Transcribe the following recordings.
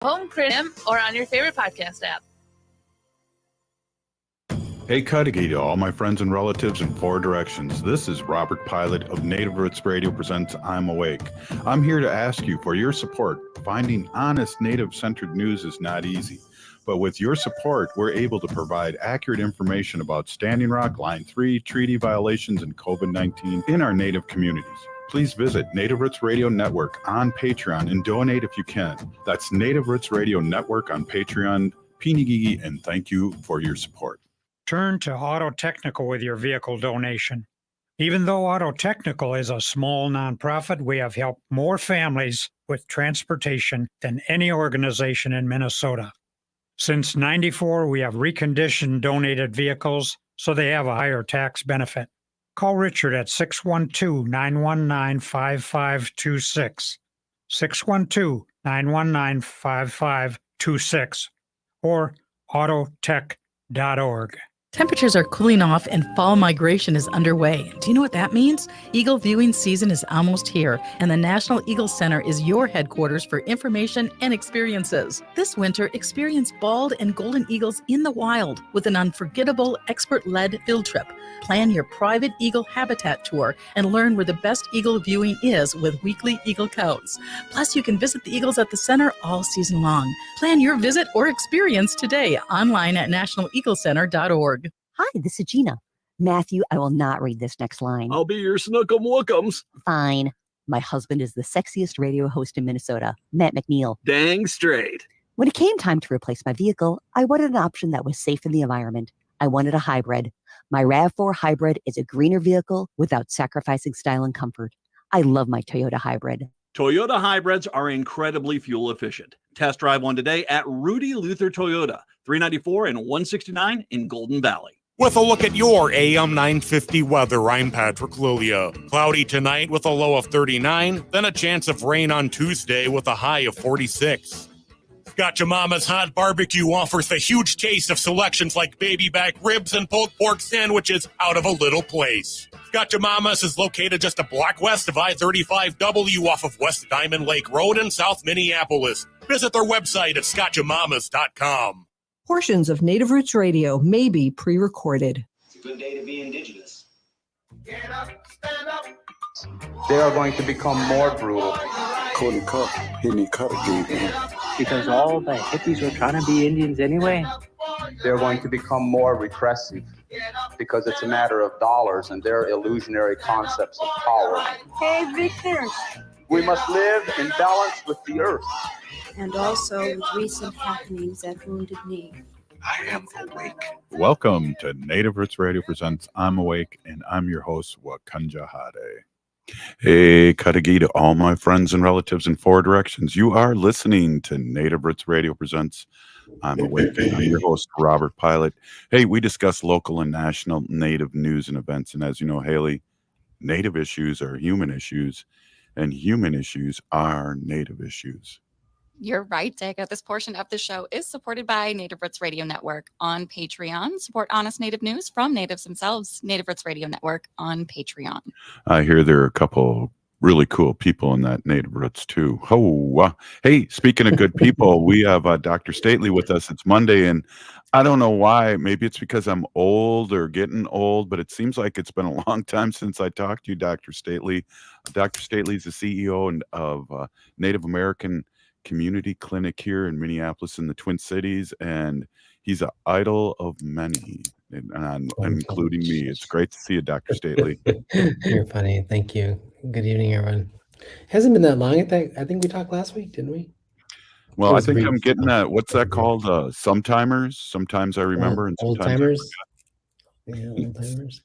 home, Crim, or on your favorite podcast app. Hey, Cudahy to all my friends and relatives in four directions. This is Robert Pilot of Native Roots Radio presents I'm Awake. I'm here to ask you for your support. Finding honest Native-centered news is not easy. But with your support, we're able to provide accurate information about Standing Rock, Line 3, treaty violations, and COVID-19 in our Native communities. Please visit Native Roots Radio Network on Patreon and donate if you can. That's Native Roots Radio Network on Patreon. Pinigigi, and thank you for your support. Turn to Auto Technical with your vehicle donation. Even though Auto Technical is a small nonprofit, we have helped more families with transportation than any organization in Minnesota. Since '94, we have reconditioned donated vehicles so they have a higher tax benefit. Call Richard at 612-919-5526, 612-919-5526, or autotech.org. Temperatures are cooling off and fall migration is underway. Do you know what that means? Eagle viewing season is almost here, and the National Eagle Center is your headquarters for information and experiences. This winter, experience bald and golden eagles in the wild with an unforgettable expert-led field trip. Plan your private eagle habitat tour and learn where the best eagle viewing is with weekly eagle counts. Plus, you can visit the eagles at the center all season long. Plan your visit or experience today online at nationaleaglecenter.org. Hi, this is Gina. Matthew, I will not read this next line. I'll be your Snookum Wookums. Fine. My husband is the sexiest radio host in Minnesota, Matt McNeil. Dang straight. When it came time to replace my vehicle, I wanted an option that was safe in the environment. I wanted a hybrid. My RAV4 hybrid is a greener vehicle without sacrificing style and comfort. I love my Toyota hybrid. Toyota hybrids are incredibly fuel efficient. Test drive one today at Rudy Luther Toyota, 394 and 169 in Golden Valley. With a look at your AM 950 weather, I'm Patrick Lilia. Cloudy tonight with a low of 39, then a chance of rain on Tuesday with a high of 46. Gotcha Mama's Hot Barbecue offers the huge taste of selections like baby back ribs and pulled pork sandwiches out of a little place. Gotcha Mama's is located just a block west of I-35W off of West Diamond Lake Road in South Minneapolis. Visit their website at scotchamamas.com. Portions of Native Roots Radio may be pre-recorded. It's a good day to be indigenous. Get up, stand up. They are going to become more brutal. Cody Cup, hit me cut again. Because all the hippies were trying to be Indians anyway. They're going to become more repressive because it's a matter of dollars and their illusionary concepts of power. Hey, Victor. We must live in balance with the earth. And also with recent happenings at Wounded Knee. I am awake. Welcome to Native Roots Radio presents I'm Awake, and I'm your host, Wakanja Hade. Hey, Cudahy to all my friends and relatives in four directions. You are listening to Native Roots Radio presents I'm Awake, and I'm your host, Robert Pilot. Hey, we discuss local and national Native news and events, and as you know, Haley, Native issues are human issues, and human issues are Native issues. You're right, Dago. This portion of the show is supported by Native Roots Radio Network on Patreon. Support honest Native news from natives themselves. Native Roots Radio Network on Patreon. I hear there are a couple really cool people in that Native Roots too. Oh, hey, speaking of good people, we have Dr. Stately with us. It's Monday, and I don't know why. Maybe it's because I'm old or getting old, but it seems like it's been a long time since I talked to you, Dr. Stately. Dr. Stately is the CEO of Native American Community Clinic here in Minneapolis in the Twin Cities, and he's an idol of many, and including me. It's great to see you, Dr. Stately. You're funny. Thank you. Good evening, everyone. Hasn't been that long. I think we talked last week, didn't we? Well, I think I'm getting that. What's that called? Sometimers. Sometimes I remember, and old sometimes timers. Yeah, old timers.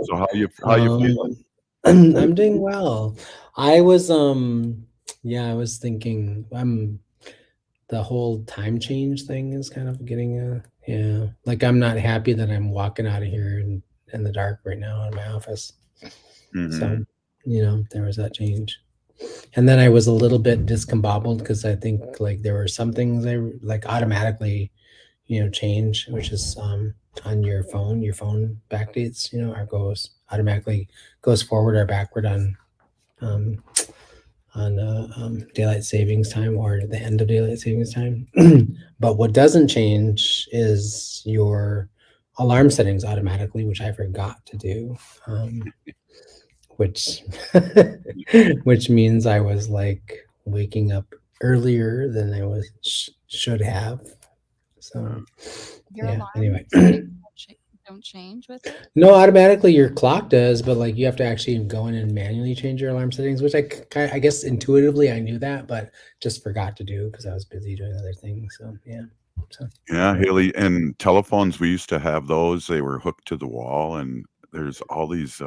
So how you feeling? I'm doing well. I was thinking the whole time change thing is kind of getting like I'm not happy that I'm walking out of here in the dark right now in my office. Mm-hmm. So, there was that change. And then I was a little bit discombobbled because I think like there were some things I like automatically, change, which is on your phone backdates, or automatically goes forward or backward on daylight savings time or the end of daylight savings time. But what doesn't change is your alarm settings automatically, which I forgot to do, which which means I was like waking up earlier than I was should have. So Your yeah, alarm anyway. settings don't change with it? No, automatically your clock does, but like you have to actually go in and manually change your alarm settings, which I guess intuitively I knew that, but just forgot to do because I was busy doing other things. So yeah. So Yeah, Haley, and telephones, we used to have those. They were hooked to the wall, and there's all these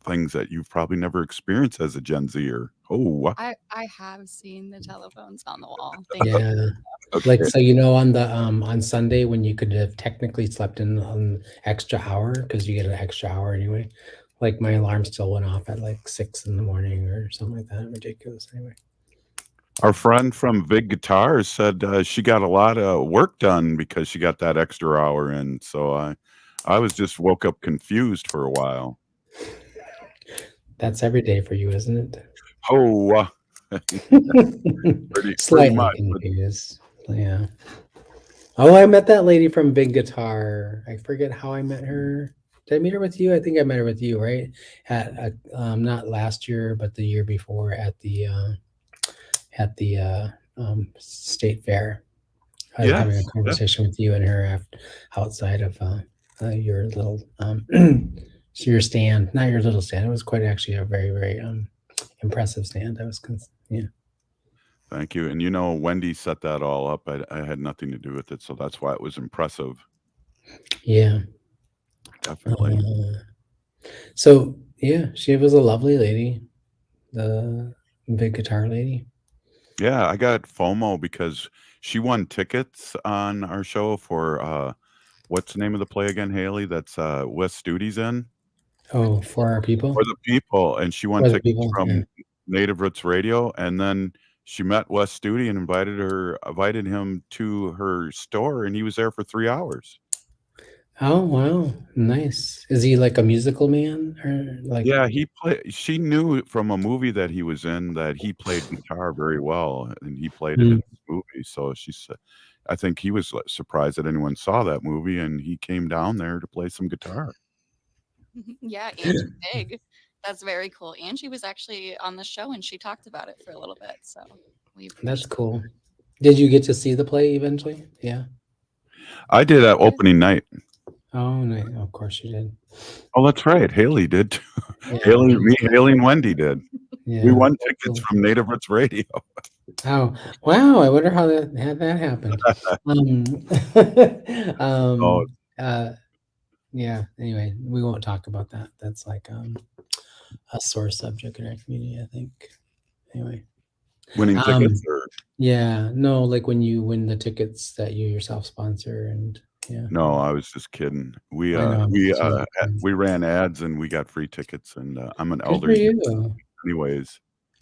things that you've probably never experienced as a Gen Zer. Oh, wow. I have seen the telephones on the wall. yeah. Okay. Like so, you know, on the on Sunday when you could have technically slept in an extra hour because you get an extra hour anyway. Like my alarm still went off at like 6 in the morning or something like that. Ridiculous. Anyway. Our friend from Big Guitars said she got a lot of work done because she got that extra hour in. So I was just woke up confused for a while. That's every day for you, isn't it? Oh, pretty Slightly much. confused. Yeah. Oh, I met that lady from Big Guitar. I forget how I met her. Did I meet her with you? I think I met her with you, right? At not last year, but the year before at the state fair. I was having a conversation with you and her outside of your little your stand. Not your little stand. It was quite actually a very, very impressive stand. Yeah. Thank you. And you know, Wendy set that all up. I had nothing to do with it, so that's why it was impressive. Yeah. Definitely. So yeah, she was a lovely lady, the Big Guitar lady. Yeah, I got FOMO because she won tickets on our show for what's the name of the play again, Haley? That's Wes Studi's in. Oh, For Our People. For the People, and she won For the tickets People, from yeah. Native Roots Radio, and then she met Wes Studi and invited him to her store, and he was there for 3 hours. Oh wow, nice. Is he like a musical man or like? Yeah, she knew from a movie that he was in that he played guitar very well, and he played it in this movie. So she said, I think he was surprised that anyone saw that movie, and he came down there to play some guitar. Yeah, Angie's big. That's very cool. Angie was actually on the show and she talked about it for a little bit. So That's cool. Did you get to see the play eventually? Yeah. I did at opening night. Oh, no, of course you did. Oh, that's right. Haley did too. Yeah. Haley and Wendy did. Yeah, we won tickets from Native Roots Radio. Oh, wow. I wonder how that happened. Yeah, anyway, we won't talk about that. That's like a sore subject in our community, I think. Anyway. Winning tickets yeah, no, like when you win the tickets that you yourself sponsor and yeah. No, I was just kidding. We ran ads and we got free tickets, and I'm an elder. Anyways.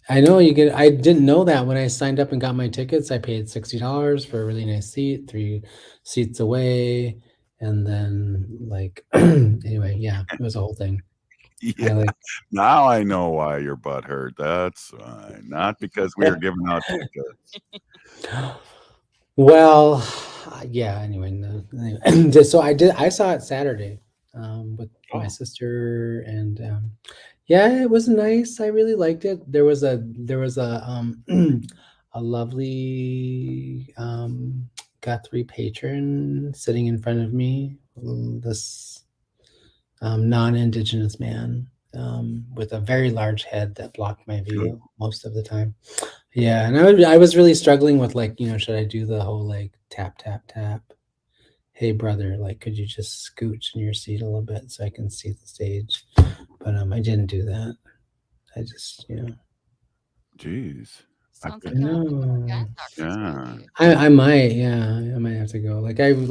I know you get. I didn't know that when I signed up and got my tickets. I paid $60 for a really nice seat, 3 seats away, and then like anyway, yeah, it was a whole thing. Yeah. Now I know why your butt hurt. That's fine. Not because we were giving out tickets. Well, yeah. Anyway, so I saw it Saturday with my sister, and yeah, it was nice. I really liked it. There was a a lovely Guthrie patron sitting in front of me. This non-Indigenous man with a very large head that blocked my view most of the time. Yeah, and I was really struggling with like, should I do the whole like tap tap tap? Hey brother, like could you just scooch in your seat a little bit so I can see the stage? But I didn't do that. I just, Jeez. Sounds I like know. Yeah. I might, yeah, I might have to go. I gave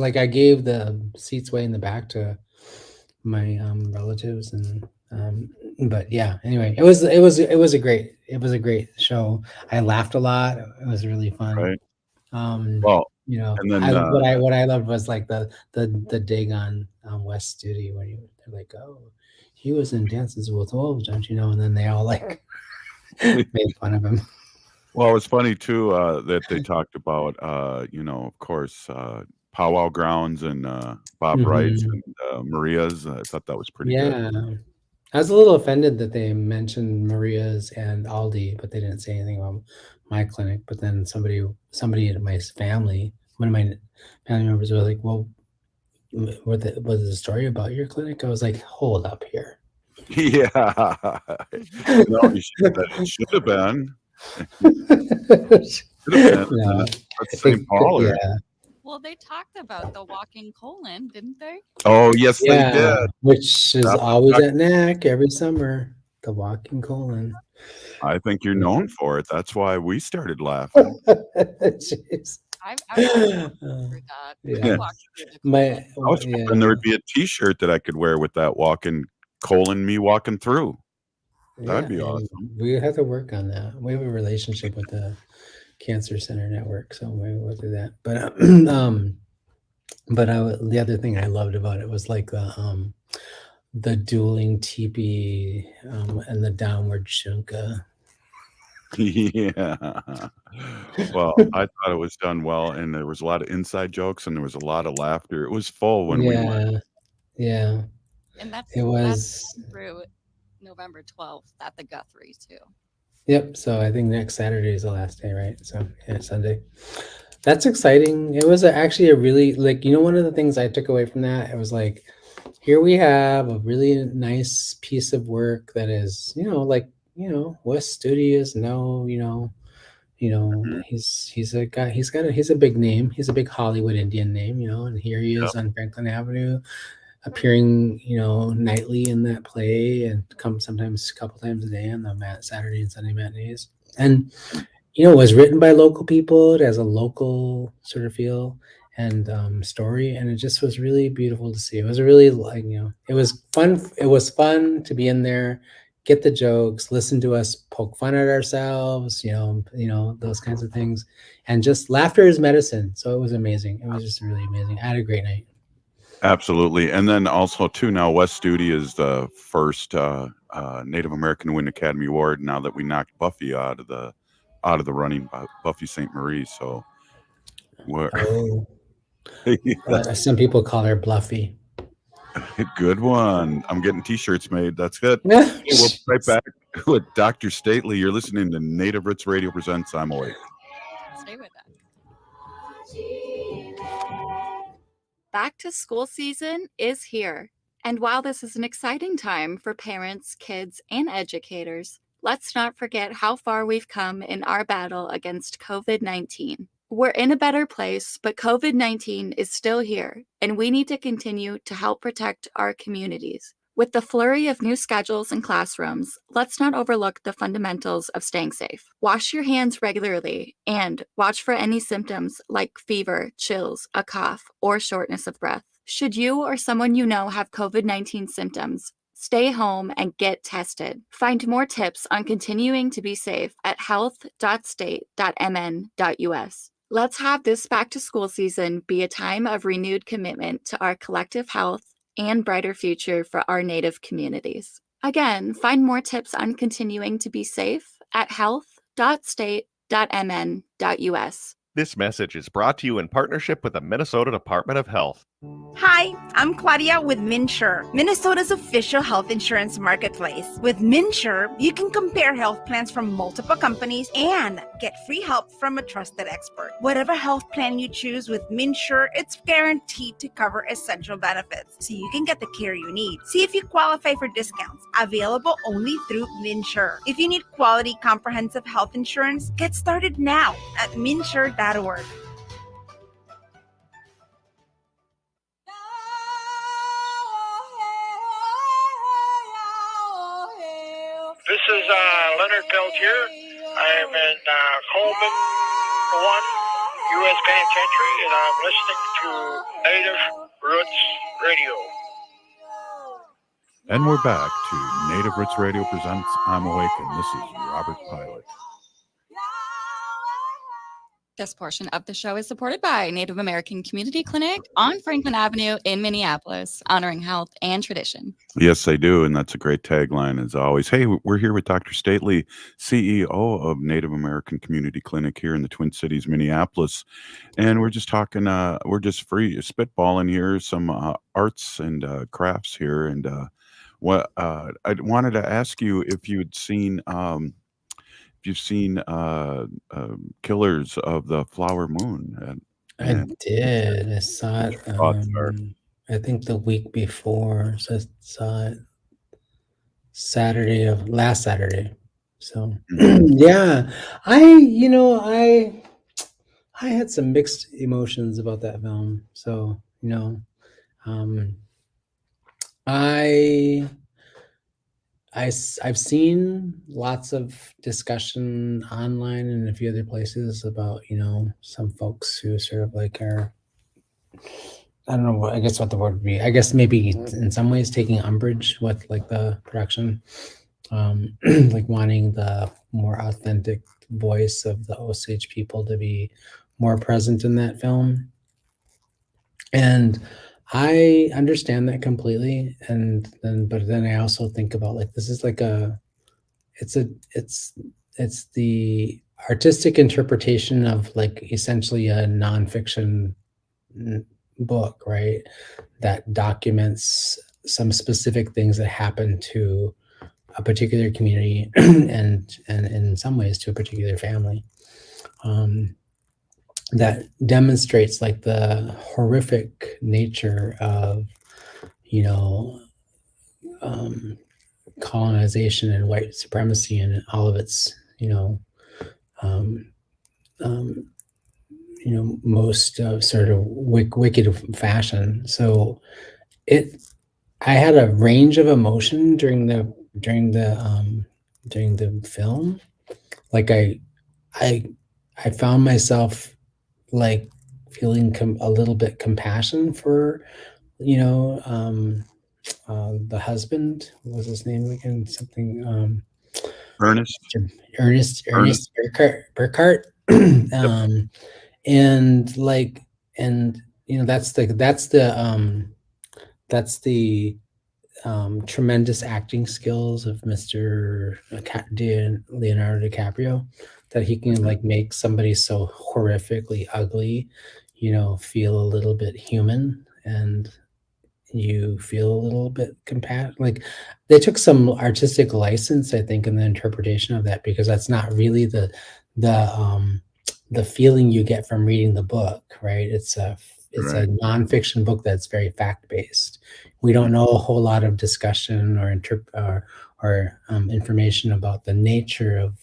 the seats way in the back to my relatives, and but yeah, anyway, it was a great show. I laughed a lot. It was really fun. Right. Well, and then what I loved was like the dig on Wes Studi when they're like, oh, he was in Dances with Wolves, don't you know? And then they all like made fun of him. Well, it's funny too that they talked about, of course, powwow grounds and Bob Wright's Mhm. and Maria's. I thought that was pretty good. Yeah. I was a little offended that they mentioned Maria's and Aldi, but they didn't say anything about my clinic. But then somebody in my family, one of my family members was like, "Well, what was the story about your clinic?" I was like, "Hold up here." Yeah. It should have been. No, That's St. Paul. yeah. Well, they talked about the walking colon, didn't they? Oh, yes, they Yeah, did. which is That was always back- at NACC every summer. The walking colon. I think you're known for it. That's why we started laughing. Jeez. I've walked through that. Yeah. I walked through the My I was hoping there would be a T-shirt that I could wear with that walking colon, me walking through. That'd be awesome. We have to work on that. We have a relationship with the Cancer Center Network, so maybe we'll do that. But the other thing I loved about it was like the dueling teepee and the downward shunka. Yeah. Well, I thought it was done well, and there was a lot of inside jokes, and there was a lot of laughter. It was full when we went. Yeah. And that's through November 12th at the Guthrie too. Yep. So I think next Saturday is the last day, right? So yeah, Sunday. That's exciting. It was actually a really one of the things I took away from that. It was like, here we have a really nice piece of work that is, Wes Studios. He's a guy. He's a big name. He's a big Hollywood Indian name, and here he is on Franklin Avenue, appearing, nightly in that play, and sometimes a couple times a day on the Saturday and Sunday matinees. And it was written by local people. It has a local sort of feel and story, and it just was really beautiful to see. It was really it was fun. It was fun to be in there, get the jokes, listen to us poke fun at ourselves, those kinds of things, and just laughter is medicine. So it was amazing. It was just really amazing. I had a great night. Absolutely. And then also too, now West Studi is the first Native American to win Academy Award now that we knocked Buffy out of the running, Buffy St. Marie. So some people call her Bluffy. Good one. I'm getting t-shirts made. That's good. We'll be right back with Dr. Stately. You're listening to Native Roots Radio Presents I'm Awake. Stay with us. Back to school season is here. And while this is an exciting time for parents, kids, and educators, let's not forget how far we've come in our battle against COVID-19. We're in a better place, but COVID-19 is still here, and we need to continue to help protect our communities. With the flurry of new schedules and classrooms, let's not overlook the fundamentals of staying safe. Wash your hands regularly and watch for any symptoms like fever, chills, a cough, or shortness of breath. Should you or someone you know have COVID-19 symptoms, stay home and get tested. Find more tips on continuing to be safe at health.state.mn.us. Let's have this back-to-school season be a time of renewed commitment to our collective health and brighter future for our Native communities. Again, find more tips on continuing to be safe at health.state.mn.us. This message is brought to you in partnership with the Minnesota Department of Health. Hi, I'm Claudia with MNsure, Minnesota's official health insurance marketplace. With MNsure, you can compare health plans from multiple companies and get free help from a trusted expert. Whatever health plan you choose with MNsure, it's guaranteed to cover essential benefits, so you can get the care you need. See if you qualify for discounts, available only through MNsure. If you need quality, comprehensive health insurance, get started now at MNsure.org. This is Leonard Peltier. I am in Coleman 1 U.S. Penitentiary, and I'm listening to Native Roots Radio. And we're back to Native Roots Radio Presents I'm Awake, and this is Robert Pilot. This portion of the show is supported by Native American Community Clinic on Franklin Avenue in Minneapolis, honoring health and tradition. Yes, they do, and that's a great tagline as always. Hey, we're here with Dr. Stately, CEO of Native American Community Clinic here in the Twin Cities, Minneapolis, and we're just talking. We're just free spitballing here, some arts and crafts here, and what I wanted to ask you if you'd seen. You've seen Killers of the Flower Moon. I did. I saw it. I think the week before. So I saw it last Saturday. So yeah, I had some mixed emotions about that film. So I've seen lots of discussion online and a few other places about, some folks who sort of like are, I don't know, I guess what the word would be. I guess maybe in some ways taking umbrage with like the production, like wanting the more authentic voice of the Osage people to be more present in that film. And I understand that completely, but then I also think about like this is like it's the artistic interpretation of like essentially a nonfiction book, right? That documents some specific things that happen to a particular community and in some ways to a particular family. That demonstrates like the horrific nature of, colonization and white supremacy and all of its, most sort of wicked fashion. So I had a range of emotion during the film. Like I found myself like feeling a little bit compassion for, the husband. What was his name again? Something. Ernest Burkhart. And that's the tremendous acting skills of Mr. Leonardo DiCaprio, that he can like make somebody so horrifically ugly, feel a little bit human, and you feel a little bit like they took some artistic license, I think, in the interpretation of that, because that's not really the feeling you get from reading the book, right? It's a nonfiction book that's very fact-based. We don't know a whole lot of discussion or information about the nature of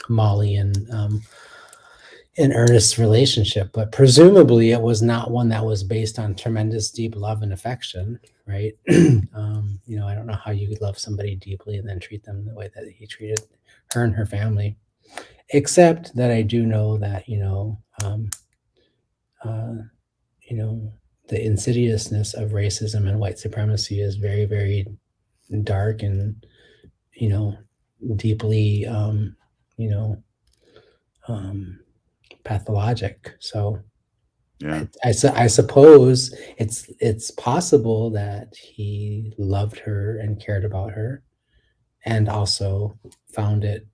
Molly and Ernest's relationship, but presumably it was not one that was based on tremendous deep love and affection, right? I don't know how you could love somebody deeply and then treat them the way that he treated her and her family, except that I do know that the insidiousness of racism and white supremacy is very, very dark and deeply pathologic. So yeah, I suppose it's possible that he loved her and cared about her, and also found it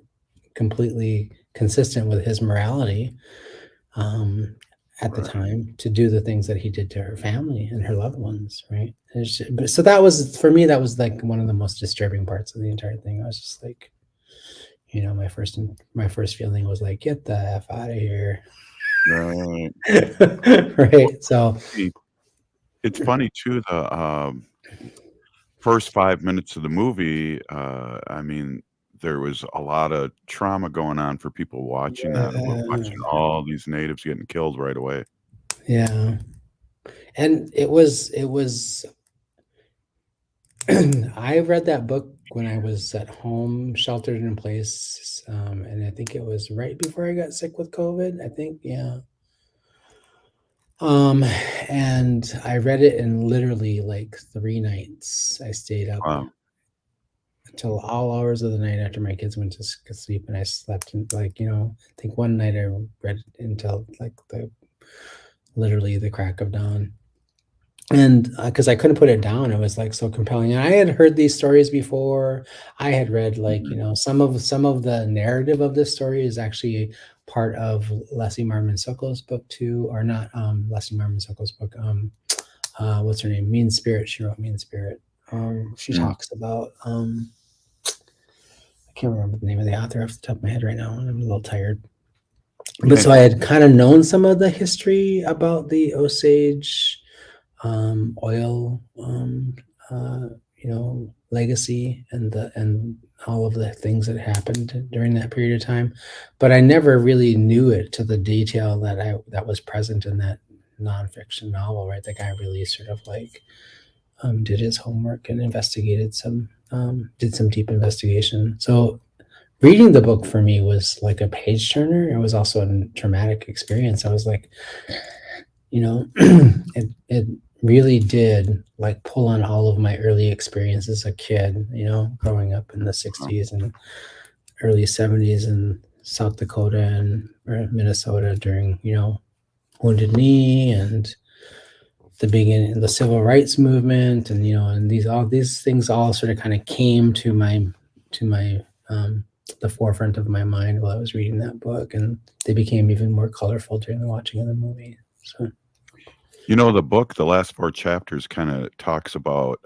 completely consistent with his morality at the time to do the things that he did to her family and her loved ones, right? So that was, for me, that was like one of the most disturbing parts of the entire thing. I was just like, my first feeling was like, get the F out of here. Right. Right. So it's funny too, the first 5 minutes of the movie, I mean, there was a lot of trauma going on for people watching that, and we're watching all these natives getting killed right away. Yeah. And it was I read that book when I was at home, sheltered in place, and I think it was right before I got sick with COVID, I think. Yeah. And I read it in literally like 3 nights. I stayed up till all hours of the night after my kids went to sleep, and I slept in, like, I think one night I read until like literally the crack of dawn. And because I couldn't put it down, it was like so compelling. And I had heard these stories before. I had read like some of the narrative of this story is actually part of Leslie Marmon Sokolo's book too, or not Leslie Marmon Sokolo's book. What's her name? Mean Spirit. She wrote Mean Spirit. She talks about I can't remember the name of the author off the top of my head right now, and I'm a little tired. But so I had kind of known some of the history about the Osage oil, legacy and all of the things that happened during that period of time, but I never really knew it to the detail that was present in that nonfiction novel. Right, the guy really sort of like did his homework and investigated did some deep investigation. So reading the book for me was like a page turner. It was also a traumatic experience. I was like, it really did like pull on all of my early experience as a kid, growing up in the 60s and early 70s in South Dakota and Minnesota during, Wounded Knee and the beginning of the civil rights movement. And, and all these things all sort of kind of came to the forefront of my mind while I was reading that book. And they became even more colorful during the watching of the movie. So. The book, the last 4 chapters kind of talks about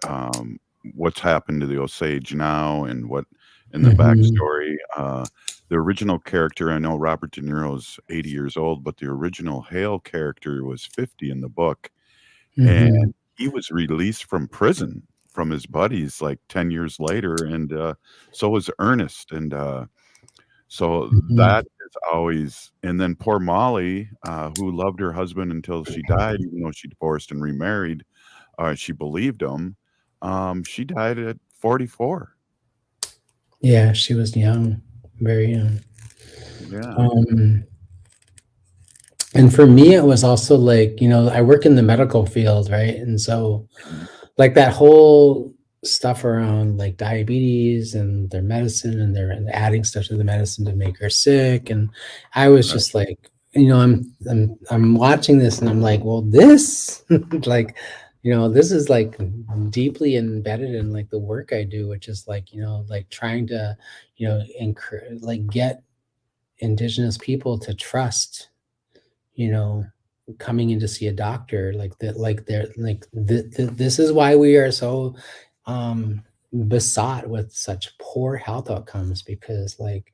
what's happened to the Osage now and what in the backstory. The original character, I know Robert De Niro's 80 years old, but the original Hale character was 50 in the book. And he was released from prison from his buddies like 10 years later. And so was Ernest. And so that is always, and then poor Molly, who loved her husband until she died, even though she divorced and remarried, she believed him. She died at 44. Yeah, she was young, very young. Yeah. And for me, it was also like, I work in the medical field, right? And so like that whole stuff around like diabetes and their medicine and they're adding stuff to the medicine to make her sick. And I was just like, I'm watching this and I'm like, well, this like, this is like deeply embedded in like the work I do, which is like, like trying to, like get Indigenous people to trust, coming in to see a doctor like that, like they're like, this is why we are so besought with such poor health outcomes, because like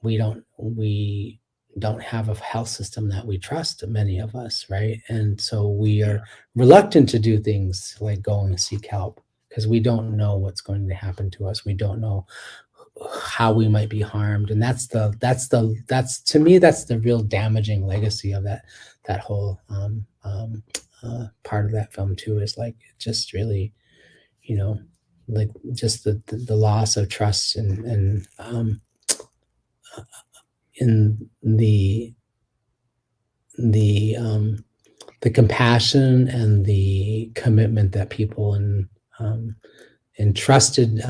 we don't have a health system that we trust, many of us, right? And so we are reluctant to do things like go and seek help because we don't know what's going to happen to us. We don't know how we might be harmed. And that's to me, that's the real damaging legacy of that whole part of that film too, is like just really, like just the loss of trust and in the compassion and the commitment that people in trusted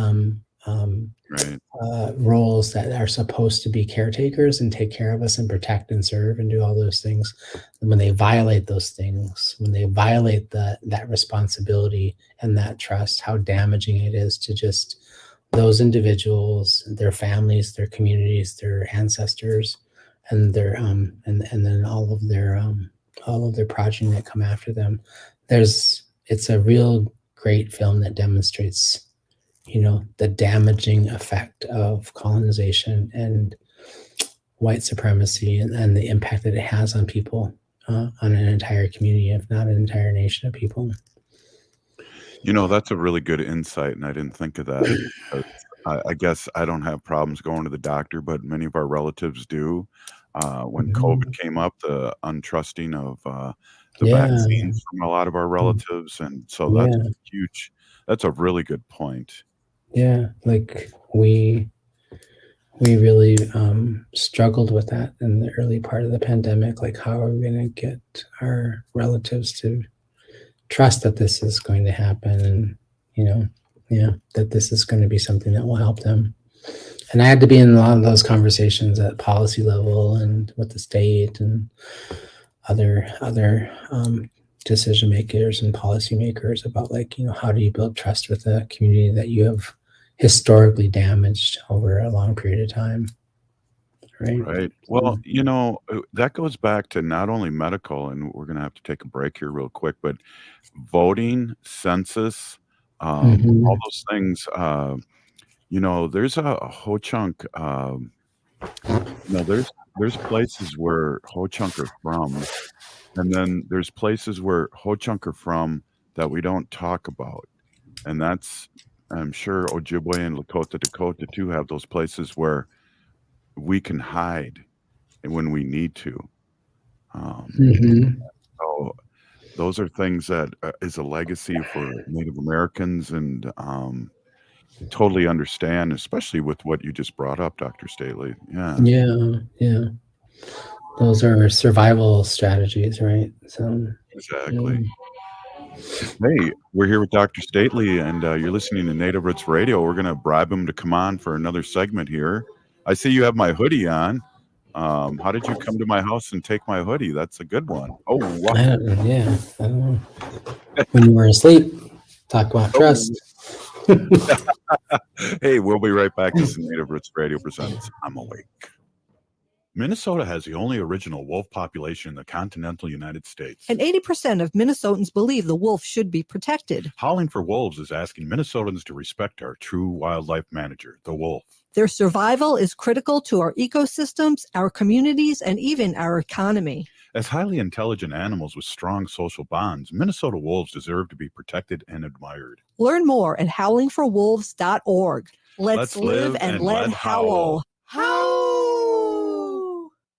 roles that are supposed to be caretakers and take care of us and protect and serve and do all those things, and when they violate those things, when they violate that responsibility and that trust, how damaging it is to just those individuals, their families, their communities, their ancestors, and their and then all of their progeny that come after them. It's a real great film that demonstrates, the damaging effect of colonization and white supremacy and the impact that it has on people, on an entire community, if not an entire nation of people. That's a really good insight, and I didn't think of that. I guess I don't have problems going to the doctor, but many of our relatives do. When COVID came up, the untrusting of the vaccines from a lot of our relatives, and so that's huge. That's a really good point. Yeah, like we really struggled with that in the early part of the pandemic. Like, how are we going to get our relatives to trust that this is going to happen? And that this is going to be something that will help them. And I had to be in a lot of those conversations at policy level and with the state and other decision makers and policymakers about, like, how do you build trust with a community that you have historically damaged over a long period of time. Right. Well, that goes back to not only medical, and we're going to have to take a break here real quick, but voting, census, all those things. There's a Ho-Chunk, there's places where Ho-Chunk are from, and then there's places where Ho-Chunk are from that we don't talk about. And that's, I'm sure Ojibwe and Lakota, Dakota too have those places where we can hide when we need to. So those are things that is a legacy for Native Americans, and totally understand, especially with what you just brought up, Dr. Stately. Yeah. Those are survival strategies, right? So exactly. Hey, we're here with Dr. Stately, and you're listening to Native Roots Radio. We're going to bribe him to come on for another segment here. I see you have my hoodie on. How did you come to my house and take my hoodie? That's a good one. Oh, wow. I don't know. When you were asleep, talk about trust. Hey, we'll be right back. This is Native Roots Radio presents I'm Awake. Minnesota has the only original wolf population in the continental United States. And 80% of Minnesotans believe the wolf should be protected. Howling for Wolves is asking Minnesotans to respect our true wildlife manager, the wolf. Their survival is critical to our ecosystems, our communities, and even our economy. As highly intelligent animals with strong social bonds, Minnesota wolves deserve to be protected and admired. Learn more at howlingforwolves.org. Let's live and let howl.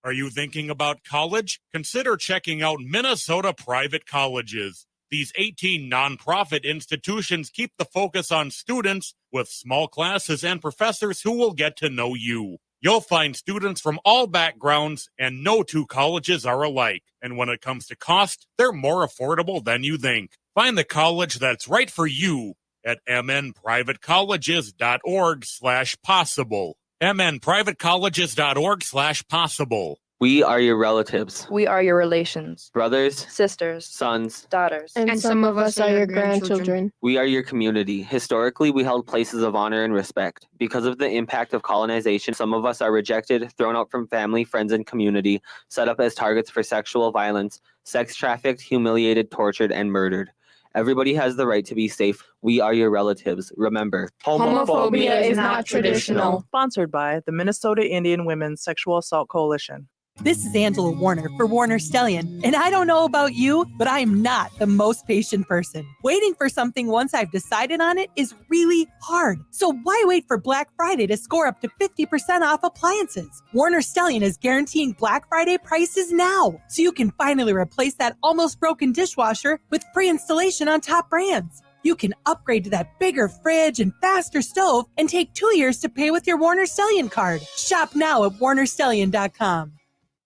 Are you thinking about college? Consider checking out Minnesota private colleges. These 18 nonprofit institutions keep the focus on students with small classes and professors who will get to know you. You'll find students from all backgrounds, and no two colleges are alike. And when it comes to cost, they're more affordable than you think. Find the college that's right for you at mnprivatecolleges.org/possible. mnprivatecolleges.org/possible. We are your relatives. We are your relations. Brothers, sisters, sons, daughters. And some of us are your grandchildren. We are your community. Historically, we held places of honor and respect. Because of the impact of colonization, some of us are rejected, thrown out from family, friends, and community, set up as targets for sexual violence, sex trafficked, humiliated, tortured, and murdered. Everybody has the right to be safe. We are your relatives. Remember, homophobia is not traditional. Sponsored by the Minnesota Indian Women's Sexual Assault Coalition. This is Angela Warner for Warner Stellian, and I don't know about you, but I am not the most patient person. Waiting for something once I've decided on it is really hard. So why wait for Black Friday to score up to 50% off appliances? Warner Stellian is guaranteeing Black Friday prices now, so you can finally replace that almost broken dishwasher with free installation on top brands. You can upgrade to that bigger fridge and faster stove and take 2 years to pay with your Warner Stellian card. Shop now at warnerstellian.com.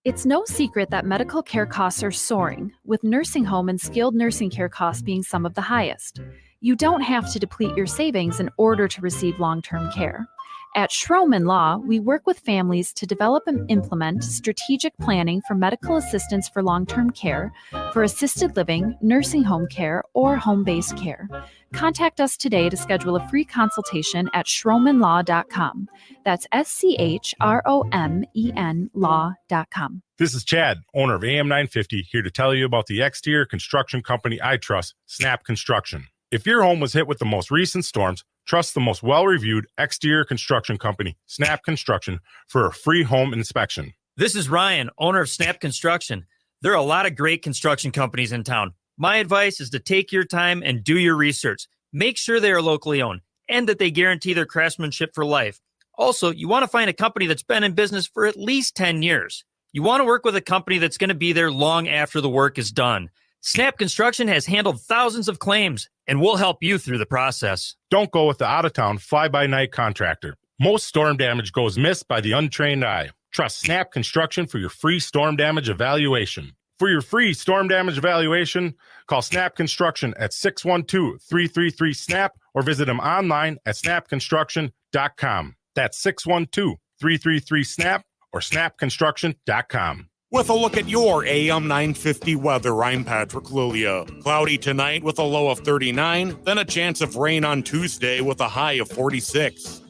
It's no secret that medical care costs are soaring, with nursing home and skilled nursing care costs being some of the highest. You don't have to deplete your savings in order to receive long-term care. At Schroman Law, we work with families to develop and implement strategic planning for medical assistance for long-term care, for assisted living, nursing home care, or home-based care. Contact us today to schedule a free consultation at schromanlaw.com. That's SCHROMEN law.com. This is Chad, owner of AM 950, here to tell you about the exterior construction company I trust, Snap Construction. If your home was hit with the most recent storms, trust the most well-reviewed exterior construction company, Snap Construction, for a free home inspection. This is Ryan, owner of Snap Construction. There are a lot of great construction companies in town. My advice is to take your time and do your research. Make sure they are locally owned and that they guarantee their craftsmanship for life. Also, you want to find a company that's been in business for at least 10 years. You want to work with a company that's going to be there long after the work is done. Snap Construction has handled thousands of claims, and we'll help you through the process. Don't go with the out-of-town, fly-by-night contractor. Most storm damage goes missed by the untrained eye. Trust Snap Construction for your free storm damage evaluation. For your free storm damage evaluation, call Snap Construction at 612-333-SNAP or visit them online at snapconstruction.com. That's 612-333-SNAP or snapconstruction.com. With a look at your AM 950 weather, I'm Patrick Lilia. Cloudy tonight with a low of 39, then a chance of rain on Tuesday with a high of 46.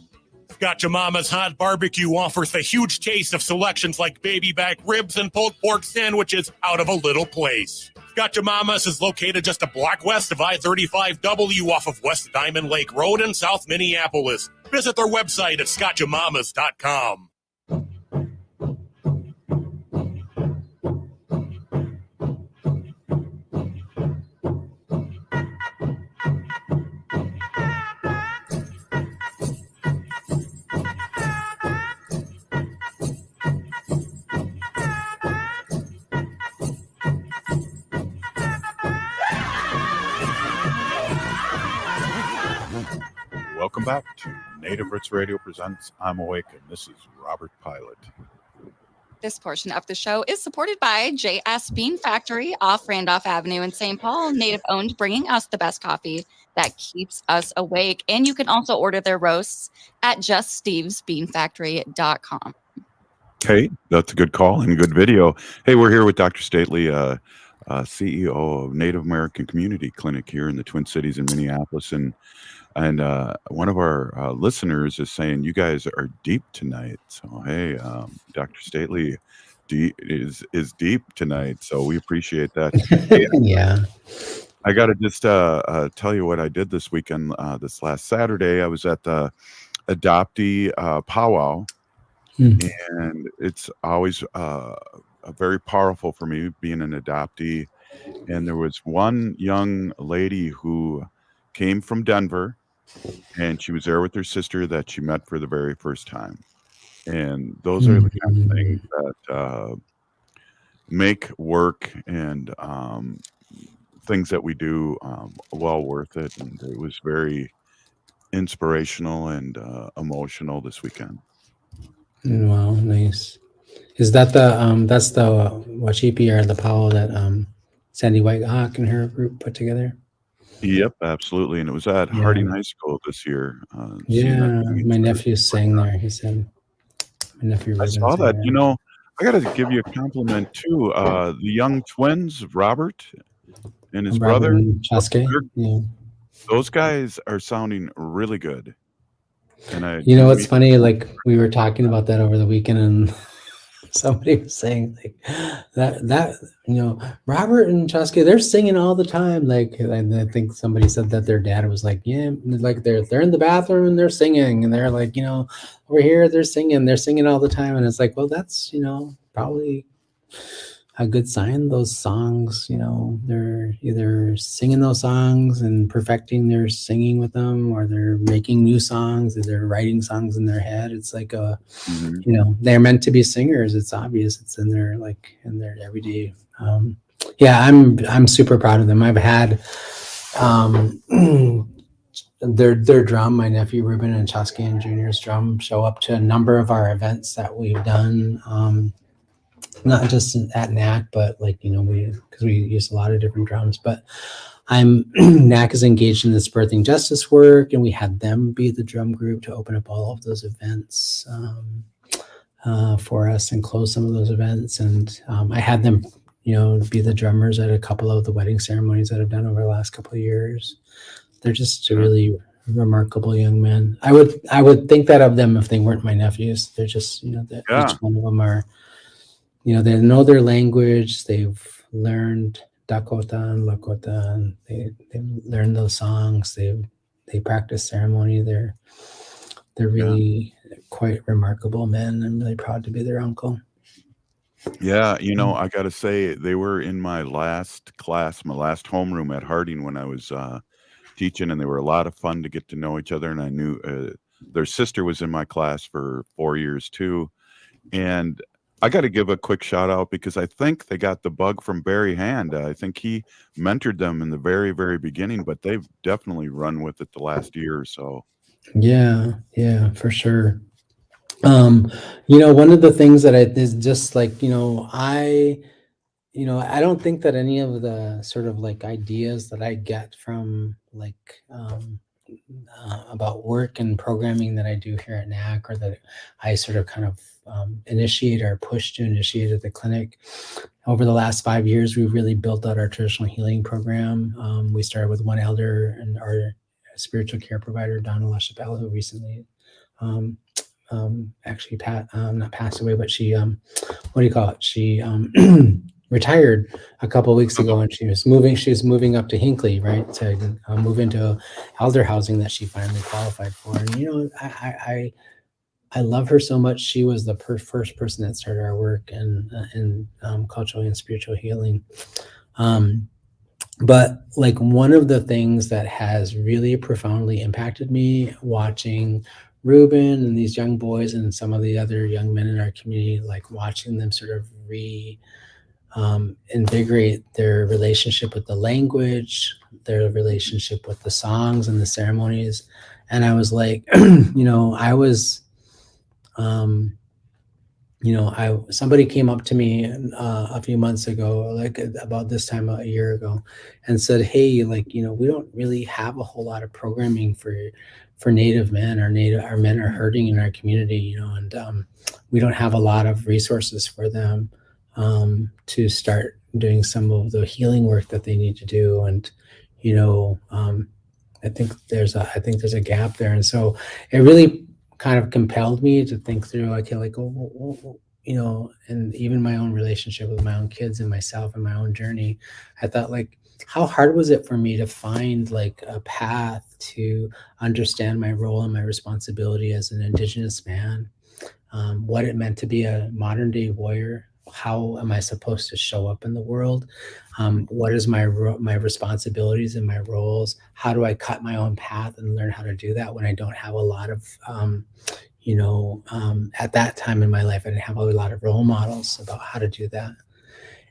Gotcha Mama's Hot Barbecue offers the huge taste of selections like baby back ribs and pulled pork sandwiches out of a little place. Gotcha Mama's is located just a block west of I-35W off of West Diamond Lake Road in South Minneapolis. Visit their website at scotchamamas.com. Welcome back to Native Roots Radio presents I'm Awake, and this is Robert Pilot. This portion of the show is supported by JS Bean Factory off Randolph Avenue in St. Paul, native owned, bringing us the best coffee that keeps us awake. And you can also order their roasts at juststevesbeanfactory.com. Hey, that's a good call and a good video. Hey, we're here with Dr. Stately, CEO of Native American Community Clinic here in the Twin Cities in Minneapolis. And one of our listeners is saying you guys are deep tonight. So, hey, Dr. Stately is deep tonight. So we appreciate that. Yeah. I got to just tell you what I did this weekend. This last Saturday, I was at the adoptee powwow. And it's always very powerful for me being an adoptee. And there was one young lady who came from Denver, and she was there with her sister that she met for the very first time. And those are the kind of things that make work and things that we do well worth it. And it was very inspirational and emotional this weekend. Wow, nice. Is that the that's the Washipi or the powwow that Sandy Whitehawk and her group put together? Yep, absolutely. And it was at Harding High School this year. Yeah, my nephew sang there. He said, my nephew. I saw that. You know, I got to give you a compliment too. The young twins, Robert and his brother, Chaske. Yeah. Those guys are sounding really good. And you know what's funny? Like we were talking about that over the weekend, and somebody was saying like that you know, Robert and Chaske, they're singing all the time. Like I think somebody said that their dad was like, yeah, like they're in the bathroom and they're singing, and they're like, you know, over here they're singing all the time, and it's like, well, that's, you know, probably a good sign. Those songs, you know, they're either singing those songs and perfecting their singing with them, or they're making new songs, or they're writing songs in their head. It's like you know, they're meant to be singers. It's obvious. It's in their everyday. Yeah, I'm super proud of them. I've had their drum, my nephew Ruben and Chaske and Junior's drum, show up to a number of our events that we've done. Not just at NACC, but like, you know, because we use a lot of different drums, but NACC is engaged in this birthing justice work, and we had them be the drum group to open up all of those events for us and close some of those events. And I had them, you know, be the drummers at a couple of the wedding ceremonies that I've done over the last couple of years. They're just really remarkable young men. I would think that of them if they weren't my nephews. They're just, you know, each one of them are, you know, they know their language. They've learned Dakota and Lakota, and they learned those songs. They practice ceremony. They're really quite remarkable men. I'm really proud to be their uncle. Yeah, you know, I got to say, they were in my last class, my last homeroom at Harding when I was teaching, and they were a lot of fun to get to know each other. And I knew their sister was in my class for 4 years too. And I got to give a quick shout out because I think they got the bug from Barry Hand. I think he mentored them in the very, very beginning, but they've definitely run with it the last year or so. Yeah, for sure. You know, one of the things that is just like, you know, I don't think that any of the sort of like ideas that I get from like about work and programming that I do here at NACC, or that I sort of kind of initiate or push to initiate at the clinic. Over the last 5 years, we've really built out our traditional healing program. We started with one elder and our spiritual care provider, Donna LaChapelle, who recently actually not passed away, but she she retired a couple of weeks ago, and she was moving up to Hinckley, right, to move into elder housing that she finally qualified for. And I love her so much. She was the first person that started our work in cultural and spiritual healing. But like one of the things that has really profoundly impacted me, watching Ruben and these young boys and some of the other young men in our community, like watching them sort of invigorate their relationship with the language, their relationship with the songs and the ceremonies. And I was like, somebody came up to me a few months ago, like about this time a year ago, and said, hey, like, we don't really have a whole lot of programming for Native men. Our men are hurting in our community, and we don't have a lot of resources for them to start doing some of the healing work that they need to do. And I think there's a gap there. And so it really kind of compelled me to think through, and even my own relationship with my own kids and myself and my own journey. I thought, like, how hard was it for me to find like a path to understand my role and my responsibility as an Indigenous man, what it meant to be a modern day warrior. How am I supposed to show up in the world? What is my responsibilities and my roles? How do I cut my own path and learn how to do that when I don't have a lot of, at that time in my life, I didn't have a lot of role models about how to do that.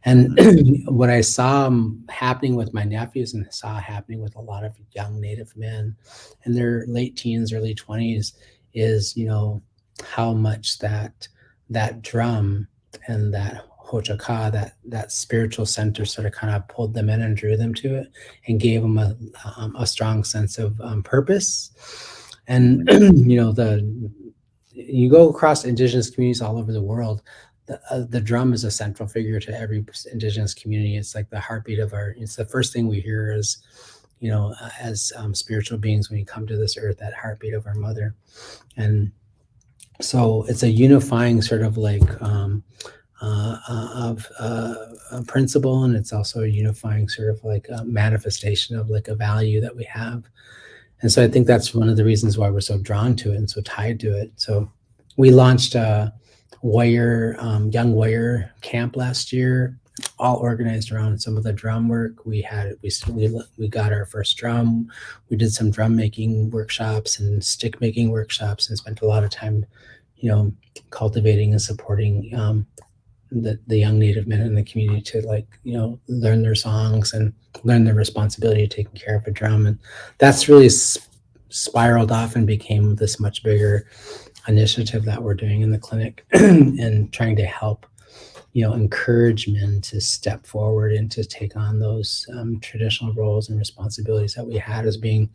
And what I saw happening with my nephews and saw happening with a lot of young Native men in their late teens, early 20s is, how much that drum and that hochaka, that spiritual center sort of kind of pulled them in and drew them to it and gave them a strong sense of purpose. And, you go across Indigenous communities all over the world, the drum is a central figure to every Indigenous community. It's like the heartbeat of it's the first thing we hear is, as spiritual beings, when you come to this earth, that heartbeat of our mother. And so it's a unifying sort of like a principle, and it's also a unifying sort of like a manifestation of like a value that we have. And so I think that's one of the reasons why we're so drawn to it and so tied to it. So we launched a young warrior camp last year, all organized around some of the drum work. We got our first drum. We did some drum making workshops and stick making workshops, and spent a lot of time, cultivating and supporting the young Native men in the community to learn their songs and learn their responsibility of taking care of a drum. And that's really spiraled off and became this much bigger initiative that we're doing in the clinic and trying to help, encourage men to step forward and to take on those traditional roles and responsibilities that we had as being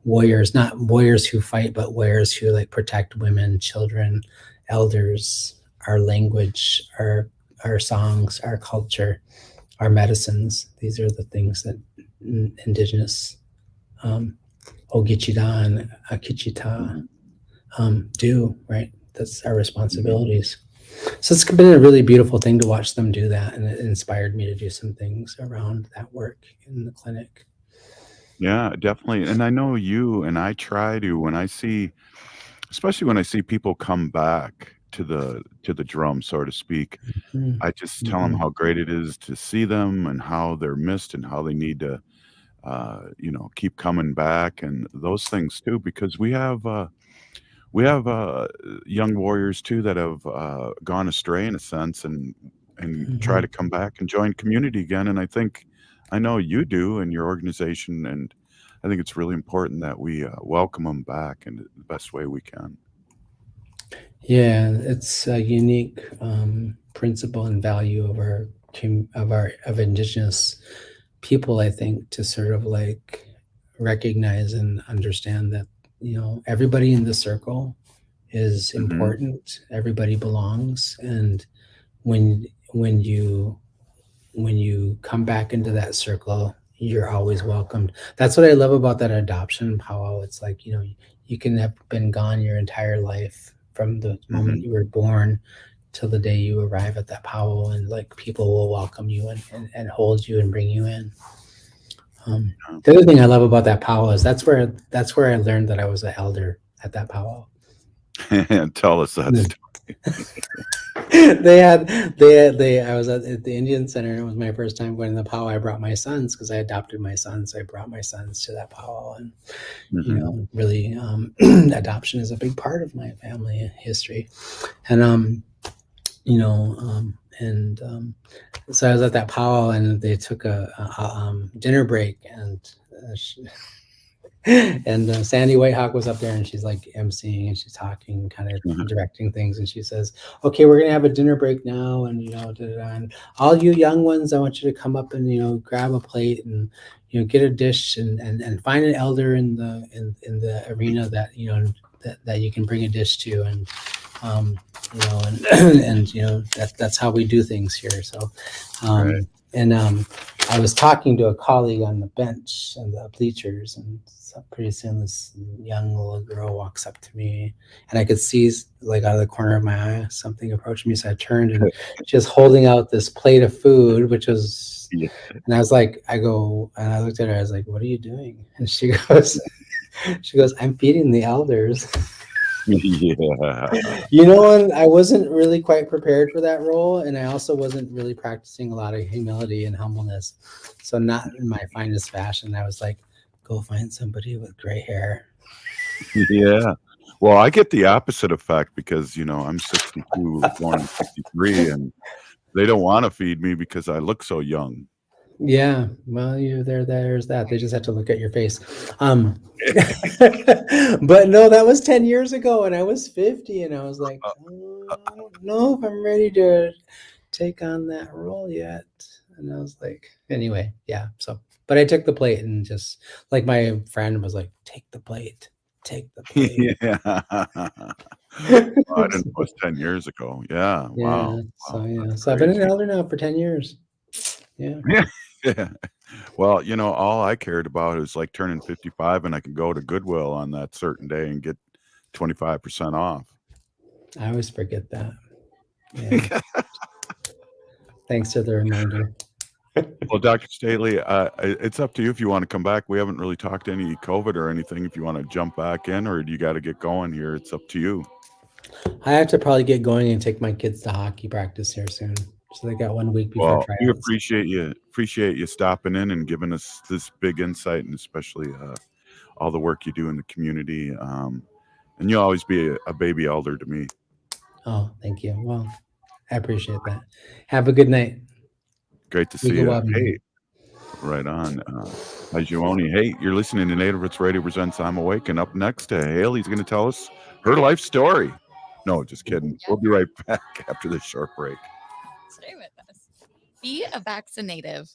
warriors, not warriors who fight, but warriors who like protect women, children, elders, our language, our songs, our culture, our medicines. These are the things that Indigenous Ogichida and Akichita do, right? That's our responsibilities. So it's been a really beautiful thing to watch them do that, and it inspired me to do some things around that work in the clinic. Yeah, definitely. And I know you and I try to, especially when I see people come back to the drum, so to speak, I just tell them how great it is to see them and how they're missed and how they need to, keep coming back and those things too, because we have young warriors too that have gone astray in a sense and try to come back and join community again. And I know you do in your organization, and I think it's really important that we welcome them back in the best way we can. Yeah, it's a unique principle and value of our of indigenous people, I think, to sort of like recognize and understand that, everybody in the circle is important. Everybody belongs. And when you come back into that circle, you're always welcomed. That's what I love about that adoption powwow. It's like, you can have been gone your entire life from the moment you were born till the day you arrive at that powwow, and like people will welcome you and hold you and bring you in. The other thing I love about that powwow is that's where I learned that I was an elder at that powwow. Tell us that story. I was at the Indian Center, and it was my first time going to the powwow. I brought my sons because I adopted my sons. I brought my sons to that powwow, and really, adoption is a big part of my family history, and so I was at that powwow, and they took a dinner break, and Sandy Whitehawk was up there, and she's like emceeing, and she's talking, kind of directing things, and she says, "Okay, we're gonna have a dinner break now, and and all you young ones, I want you to come up and grab a plate and get a dish and find an elder in the arena that that you can bring a dish to, and that's how we do things here." So I was talking to a colleague on the bench and the bleachers, and so pretty soon this young little girl walks up to me, and I could see, like, out of the corner of my eye something approached me. So I turned, and she was holding out this plate of food, which was, and I was like, I looked at her, I was like, "What are you doing?" And she goes, "I'm feeding the elders." And I wasn't really quite prepared for that role, and I also wasn't really practicing a lot of humility and humbleness, so not in my finest fashion. I was like, "Go find somebody with gray hair." Yeah. Well, I get the opposite effect because I'm 62, born in 63, and they don't want to feed me because I look so young. Yeah, well, there's that. They just have to look at your face. But no, that was 10 years ago, and I was 50, and I was like, I don't know if I'm ready to take on that role yet. And I was like, anyway, yeah. So, but I took the plate, and just like my friend was like, take the plate. Yeah. I didn't was 10 years ago. Yeah. Wow. So I've been an elder now for 10 years. Yeah. Yeah. Well, all I cared about is like turning 55, and I can go to Goodwill on that certain day and get 25% off. I always forget that. Yeah. Thanks for the reminder. Well, Dr. Stately, it's up to you if you want to come back. We haven't really talked any COVID or anything. If you want to jump back in, or do you got to get going here? It's up to you. I have to probably get going and take my kids to hockey practice here soon. So they got 1 week before tryouts. We appreciate you stopping in and giving us this big insight, and especially all the work you do in the community. And you'll always be a baby elder to me. Oh, thank you. Well, I appreciate that. Have a good night. Great to see you. Hey, right on. Ajuoni. Hey, you're listening to Native Roots Radio presents I'm Awake, and up next, Haley's going to tell us her life story. No, just kidding. We'll be right back after this short break. Stay with us. Be a vaccinative.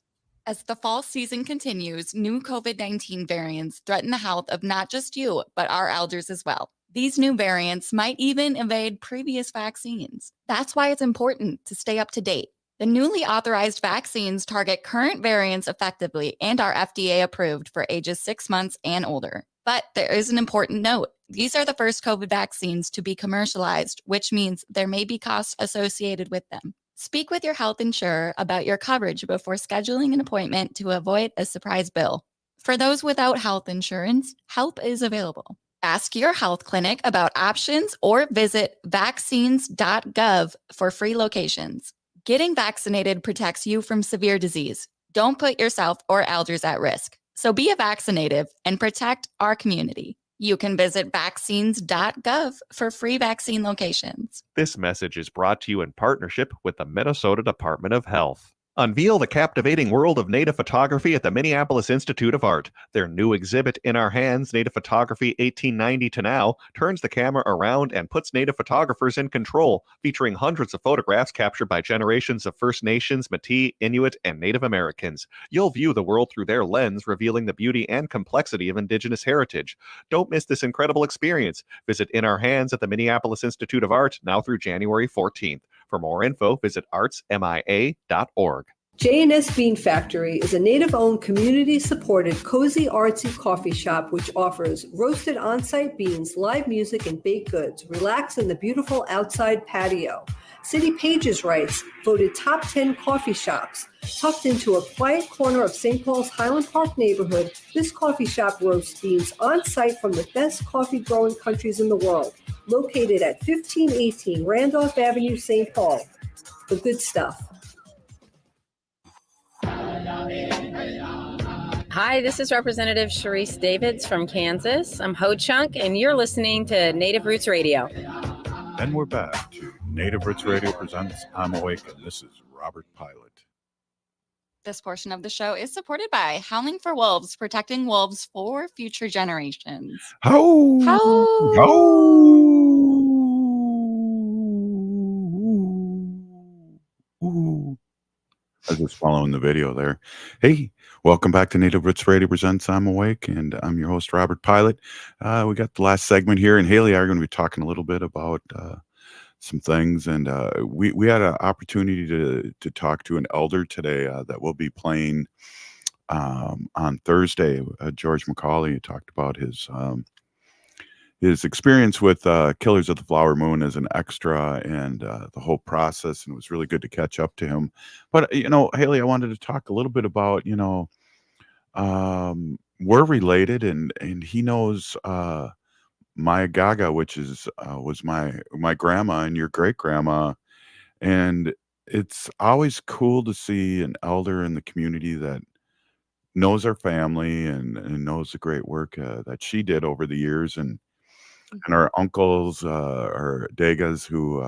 As the fall season continues, new COVID-19 variants threaten the health of not just you, but our elders as well. These new variants might even evade previous vaccines. That's why it's important to stay up to date. The newly authorized vaccines target current variants effectively and are FDA approved for ages 6 months and older. But there is an important note. These are the first COVID vaccines to be commercialized, which means there may be costs associated with them. Speak with your health insurer about your coverage before scheduling an appointment to avoid a surprise bill. For those without health insurance, help is available. Ask your health clinic about options or visit vaccines.gov for free locations. Getting vaccinated protects you from severe disease. Don't put yourself or elders at risk. So be a vaccinative and protect our community. You can visit vaccines.gov for free vaccine locations. This message is brought to you in partnership with the Minnesota Department of Health. Unveil the captivating world of native photography at the Minneapolis Institute of Art. Their new exhibit, In Our Hands, Native Photography 1890 to Now, turns the camera around and puts native photographers in control, featuring hundreds of photographs captured by generations of First Nations, Métis, Inuit, and Native Americans. You'll view the world through their lens, revealing the beauty and complexity of Indigenous heritage. Don't miss this incredible experience. Visit In Our Hands at the Minneapolis Institute of Art now through January 14th. For more info, visit artsmia.org. J&S Bean Factory is a native-owned, community-supported, cozy, artsy coffee shop which offers roasted on-site beans, live music, and baked goods. Relax in the beautiful outside patio. City Pages writes, voted top 10 coffee shops. Tucked into a quiet corner of St. Paul's Highland Park neighborhood, this coffee shop roasts beans on-site from the best coffee-growing countries in the world. Located at 1518 Randolph Avenue, St. Paul. The good stuff. Hi, this is Representative Sharice Davids from Kansas. I'm Ho Chunk, and you're listening to Native Roots Radio. And we're back to Native Roots Radio presents I'm Awake, and this is Robert Pilot. This portion of the show is supported by Howling for Wolves, protecting wolves for future generations. Ho! Ho! Ho! I was just following the video there. Hey, welcome back to Native Roots Radio presents I'm Awake, and I'm your host, Robert Pilot. We got the last segment here, and Haley and I are going to be talking a little bit about some things, and we had an opportunity to talk to an elder today that will be playing on Thursday. George McCauley talked about his experience with Killers of the Flower Moon as an extra and the whole process, and it was really good to catch up to him. But, Haley, I wanted to talk a little bit about, we're related, and he knows my Gaga, which was my grandma and your great grandma, and it's always cool to see an elder in the community that knows our family and knows the great work that she did over the years, and our uncles, our Degas, who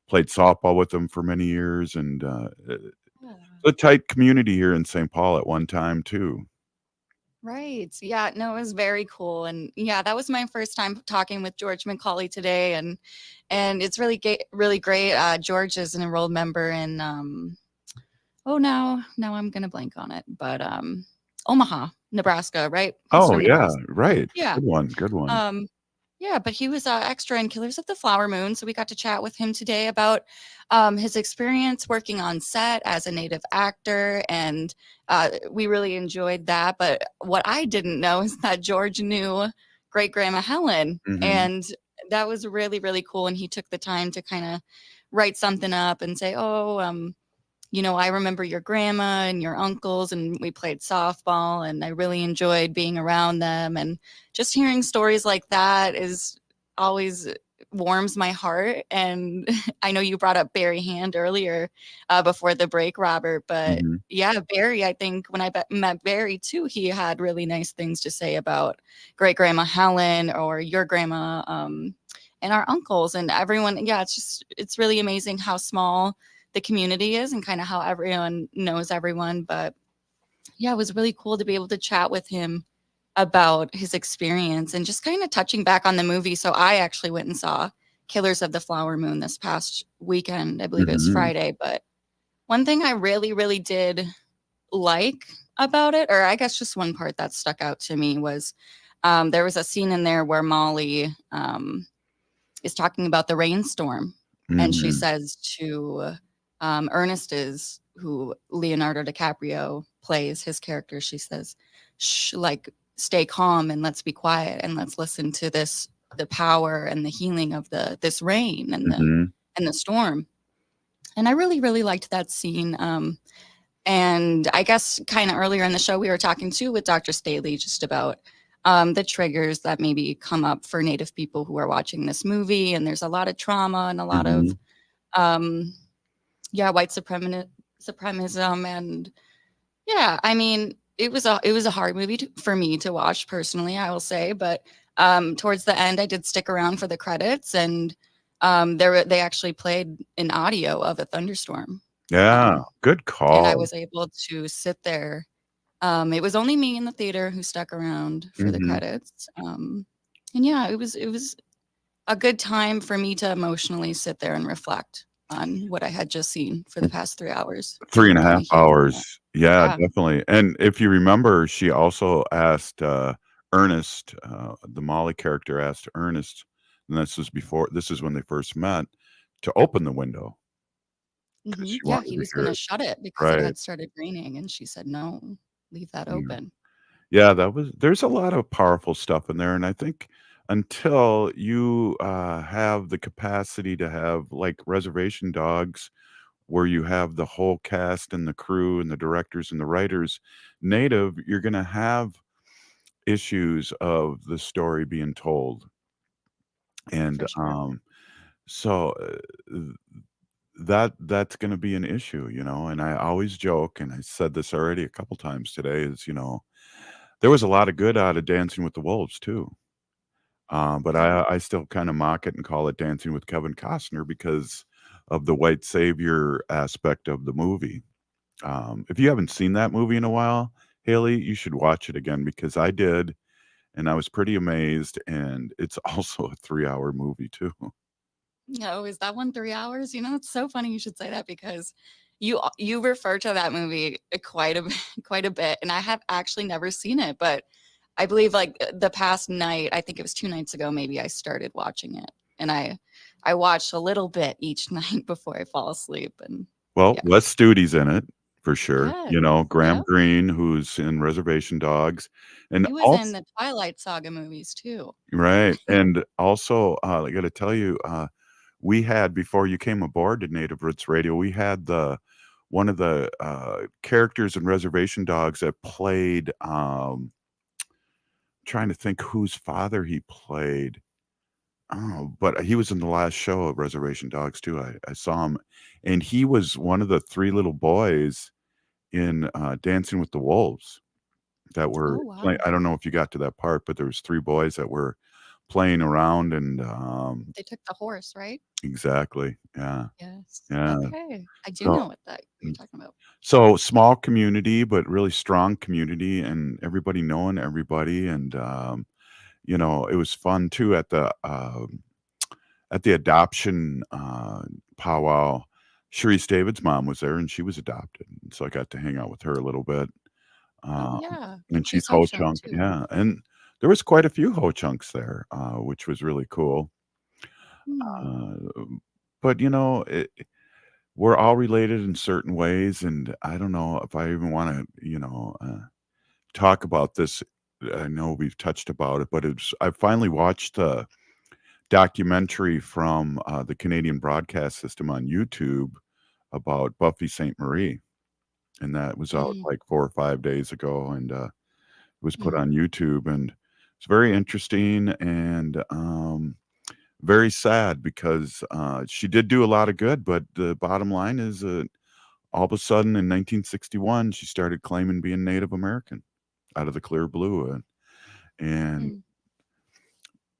played softball with them for many years, and a tight community here in St. Paul at one time too. Right. Yeah, no, it was very cool. And yeah, that was my first time talking with George McCauley today. And it's really great. George is an enrolled member in, now I'm going to blank on it, but Omaha, Nebraska, right? Oh, yeah, right. Yeah. Good one. Yeah, but he was extra in Killers of the Flower Moon. So we got to chat with him today about his experience working on set as a Native actor. And we really enjoyed that. But what I didn't know is that George knew great grandma Helen. Mhm. And that was really, really cool. And he took the time to kind of write something up and say, I remember your grandma and your uncles, and we played softball, and I really enjoyed being around them. And just hearing stories like that is always warms my heart. And I know you brought up Barry Hand earlier before the break, Robert, but yeah, Barry, I think when I met Barry too, he had really nice things to say about great grandma Helen or your grandma and our uncles and everyone. Yeah, it's really amazing how small the community is and kind of how everyone knows everyone. But yeah, it was really cool to be able to chat with him about his experience and just kind of touching back on the movie. So I actually went and saw Killers of the Flower Moon this past weekend. I believe it was Friday. But one thing I really, really did like about it, or I guess just one part that stuck out to me, was there was a scene in there where Molly is talking about the rainstorm. And she says to Ernest, who Leonardo DiCaprio plays his character, she says, stay calm and let's be quiet and let's listen to the power and the healing of this rain and the storm. And I really, really liked that scene. And I guess kind of earlier in the show, we were talking too with Dr. Stately just about the triggers that maybe come up for Native people who are watching this movie. And there's a lot of trauma and a lot of white supremacism. And yeah, I mean, it was a hard movie for me to watch personally, I will say. But towards the end, I did stick around for the credits, and they actually played an audio of a thunderstorm. Yeah, good And I call. was able to sit there. It was only me in the theater who stuck around for the Mhm. credits. And yeah, it was a good time for me to emotionally sit there and reflect on what I had just seen for the past 3 hours Three and and a kind half of heal from that. hours. Yeah, Yeah. definitely. And if you remember, she also asked Ernest, the Molly character asked Ernest, and this is when they first met, to open the window because she Yeah, wanted he to was hear gonna it. shut it because it Right. had started raining, and she said, "No, leave that Yeah. open." Yeah, there's a lot of powerful stuff in there, and I think until you have the capacity to have like Reservation Dogs, where you have the whole cast and the crew and the directors and the writers native, you're going to have issues of the story being told. And For sure. so that's going to be an issue, and I always joke, and I said this already a couple times today, is there was a lot of good out of Dancing with the Wolves too. But I still kind of mock it and call it Dancing with Kevin Costner because of the white savior aspect of the movie. If you haven't seen that movie in a while, Haley, you should watch it again because I did, and I was pretty amazed. And it's also a 3-hour movie too. No, is that one 3 hours? It's so funny you should say that because you refer to that movie quite a quite a bit, and I have actually never seen it, but I believe, like, the past night, I think it was 2 nights ago, maybe I started watching it, and I watched a little bit each night before I fall asleep, and Well, yeah. Wes Studi's in it for sure. Yes. Graham Yep. Greene, who's in Reservation Dogs, and He was in also the Twilight Saga movies too. right, and also I got to tell you, we had before you came aboard to Native Roots Radio, we had the one of the characters in Reservation Dogs that played. Trying to think whose father he played. Oh, but he was in the last show of Reservation Dogs too. I saw him, and he was one of the three little boys in Dancing with the Wolves that were Oh, playing. wow. I don't know if you got to that part, but there was three boys that were playing around, and They took the horse, right? exactly, yeah, Yes. yeah. Okay. I do So, know what you're talking about. so small community, but really strong community, and everybody knowing everybody, and it was fun too at the adoption powwow. Sharice David's mom was there, and she was adopted, and so I got to hang out with her a little bit. Oh, Um, yeah. and she's She's Ho Ho-Chunk Chunk, too. yeah. And there was quite a few Ho Chunks there, which was really cool. Hmm. But we're all related in certain ways, and I don't know if I even want to, talk about this. I know we've touched about it, but I finally watched the documentary from the Canadian Broadcast System on YouTube about Buffy St. Marie, and that was out Mm, like 4 or 5 days ago, and it was put mhm. on YouTube, and it's very interesting and very sad because she did do a lot of good, but the bottom line is all of a sudden in 1961 she started claiming being Native American out of the clear blue, and Mm,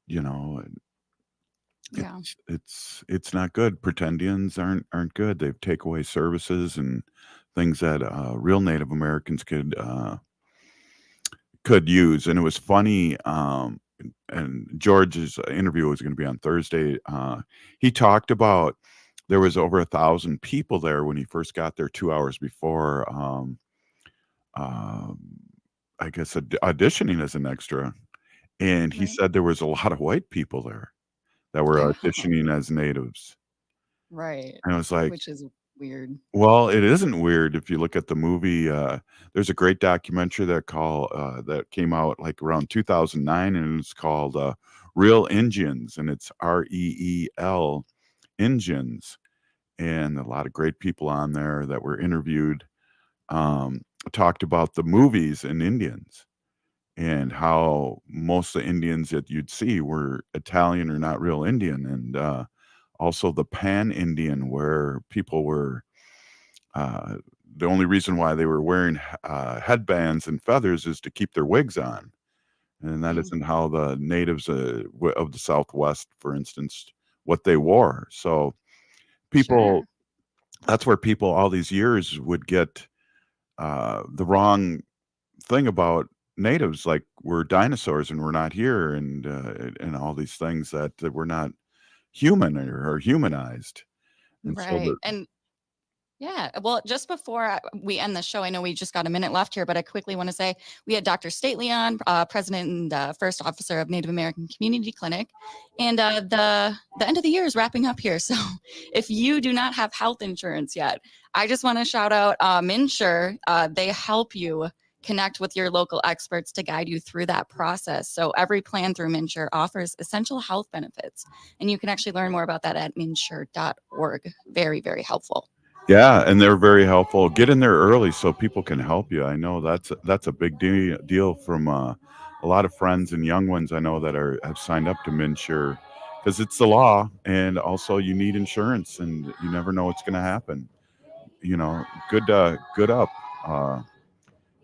you know yeah. it's not good. Pretendians aren't good. They take away services and things that real Native Americans could use. And it was funny. And George's interview was going to be on Thursday. He talked about there was over 1,000 people there when he first got there 2 hours before. Um, I guess auditioning as an extra, and he Right. said there was a lot of white people there that were Oh, auditioning as natives. right. And I was like, Which is weird. well, it isn't weird if you look at the movie. There's a great documentary that came out like around 2009, and it's called "Real Indians," and it's REEL Indians, and a lot of great people on there that were interviewed um, talked about the movies and Indians and how most of the Indians that you'd see were Italian or not real Indian, and also the Pan Indian, where people were uh, the only reason why they were wearing headbands and feathers is to keep their wigs on, and that Mm, isn't how the natives of the Southwest, for instance, what they wore. So people sure. that's where people all these years would get the wrong thing about natives, like we're dinosaurs and we're not here, and all these things that we're not human or humanized. And so Right. And yeah, well, just before we end the show, I know we just got a minute left here, but I quickly want to say we had Dr. Stately on, president and first officer of Native American Community Clinic, and the end of the year is wrapping up here. So if you do not have health insurance yet, I just want to shout out MNsure. They help you connect with your local experts to guide you through that process. So every plan through MNsure offers essential health benefits, and you can actually learn more about that at mnsure.org. Very, very helpful. yeah, and they're very helpful. Get in there early so people can help you. I know that's a big deal from a lot of friends and young ones I know that have signed up to MNsure, because it's the law, and also you need insurance, and you never know what's going to happen. You know, good up.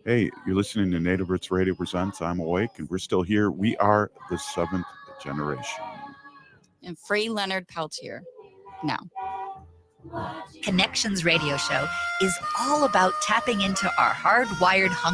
Hey, you're listening to Native Roots Radio Presents. I'm Awake, and we're still here. We are the 7th generation. And free Leonard Peltier now. Connections Radio Show is all about tapping into our hardwired hunger